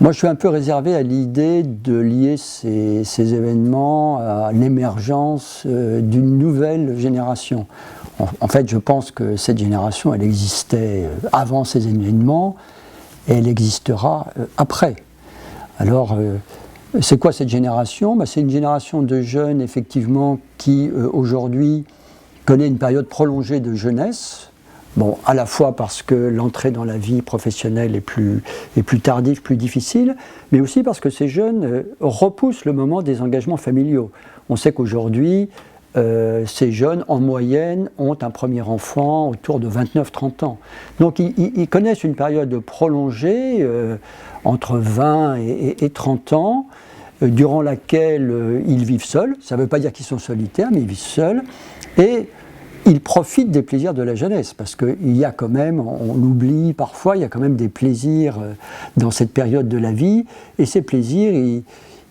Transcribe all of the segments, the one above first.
Moi, je suis un peu réservé à l'idée de lier ces événements à l'émergence d'une nouvelle génération. En fait, je pense que cette génération, elle existait avant ces événements et elle existera après. Alors, c'est quoi cette génération? C'est une génération de jeunes, effectivement, qui, aujourd'hui, connaît une période prolongée de jeunesse. Bon, à la fois parce que l'entrée dans la vie professionnelle est plus tardive, plus difficile, mais aussi parce que ces jeunes repoussent le moment des engagements familiaux. On sait qu'aujourd'hui, ces jeunes, en moyenne, ont un premier enfant autour de 29-30 ans. Donc ils connaissent une période prolongée, entre 20 et 30 ans, durant laquelle ils vivent seuls. Ça ne veut pas dire qu'ils sont solitaires, mais ils vivent seuls. Et ils profitent des plaisirs de la jeunesse, parce qu'il y a quand même, on l'oublie parfois, il y a quand même des plaisirs dans cette période de la vie, et ces plaisirs,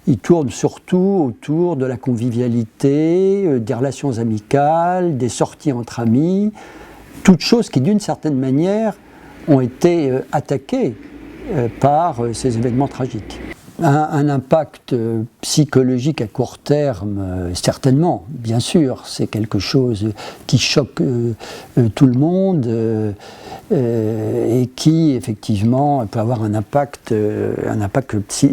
ils tournent surtout autour de la convivialité, des relations amicales, des sorties entre amis, toutes choses qui d'une certaine manière ont été attaquées par ces événements tragiques. Un impact psychologique à court terme, certainement, bien sûr, c'est quelque chose qui choque tout le monde et qui, effectivement, peut avoir un impact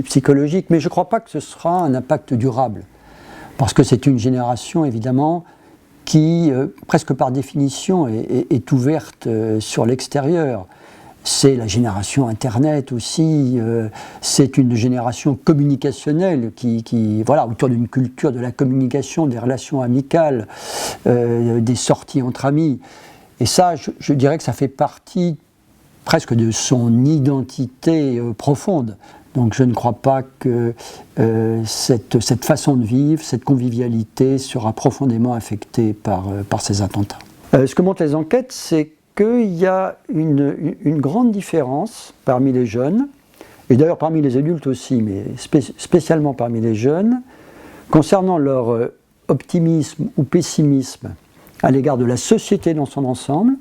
psychologique. Mais je ne crois pas que ce sera un impact durable, parce que c'est une génération, évidemment, qui, presque par définition, est ouverte sur l'extérieur. C'est la génération Internet aussi, c'est une génération communicationnelle qui voilà, autour d'une culture de la communication, des relations amicales, des sorties entre amis. Et ça, je dirais que ça fait partie presque de son identité profonde. Donc je ne crois pas que cette façon de vivre, cette convivialité sera profondément affectée par ces attentats. Ce que montrent les enquêtes, c'est qu'il y a une grande différence parmi les jeunes, et d'ailleurs parmi les adultes aussi, mais spécialement parmi les jeunes, concernant leur optimisme ou pessimisme à l'égard de la société dans son ensemble,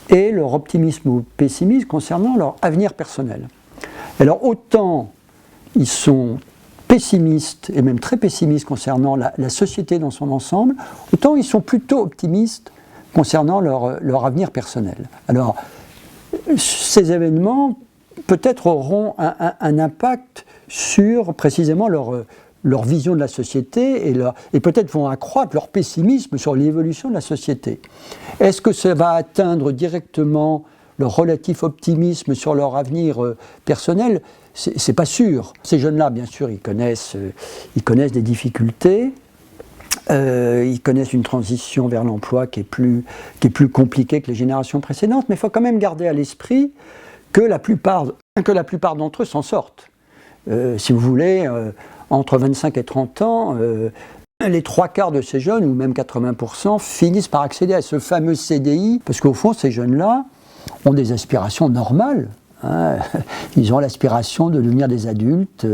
et leur optimisme ou pessimisme concernant leur avenir personnel. Alors autant ils sont pessimistes, et même très pessimistes concernant la société dans son ensemble, autant ils sont plutôt optimistes concernant leur avenir personnel. Alors, ces événements, peut-être auront un impact sur, précisément, leur vision de la société et peut-être vont accroître leur pessimisme sur l'évolution de la société. Est-ce que ça va atteindre directement leur relatif optimisme sur leur avenir personnel? C'est pas sûr. Ces jeunes-là, bien sûr, ils connaissent des difficultés. Ils connaissent une transition vers l'emploi qui est plus compliquée que les générations précédentes, mais il faut quand même garder à l'esprit que la plupart d'entre eux s'en sortent. Si vous voulez, entre 25 et 30 ans, les 3/4 de ces jeunes, ou même 80%, finissent par accéder à ce fameux CDI, parce qu'au fond, ces jeunes-là ont des aspirations normales. Ils ont l'aspiration de devenir des adultes,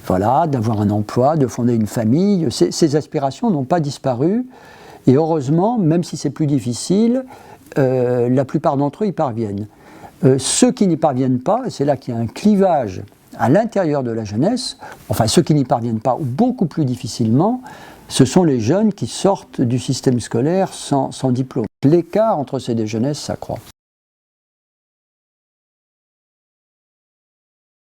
voilà, d'avoir un emploi, de fonder une famille. Ces aspirations n'ont pas disparu. Et heureusement, même si c'est plus difficile, la plupart d'entre eux y parviennent. Ceux qui n'y parviennent pas, c'est là qu'il y a un clivage à l'intérieur de la jeunesse, enfin ceux qui n'y parviennent pas, ou beaucoup plus difficilement, ce sont les jeunes qui sortent du système scolaire sans diplôme. L'écart entre ces deux jeunesses s'accroît.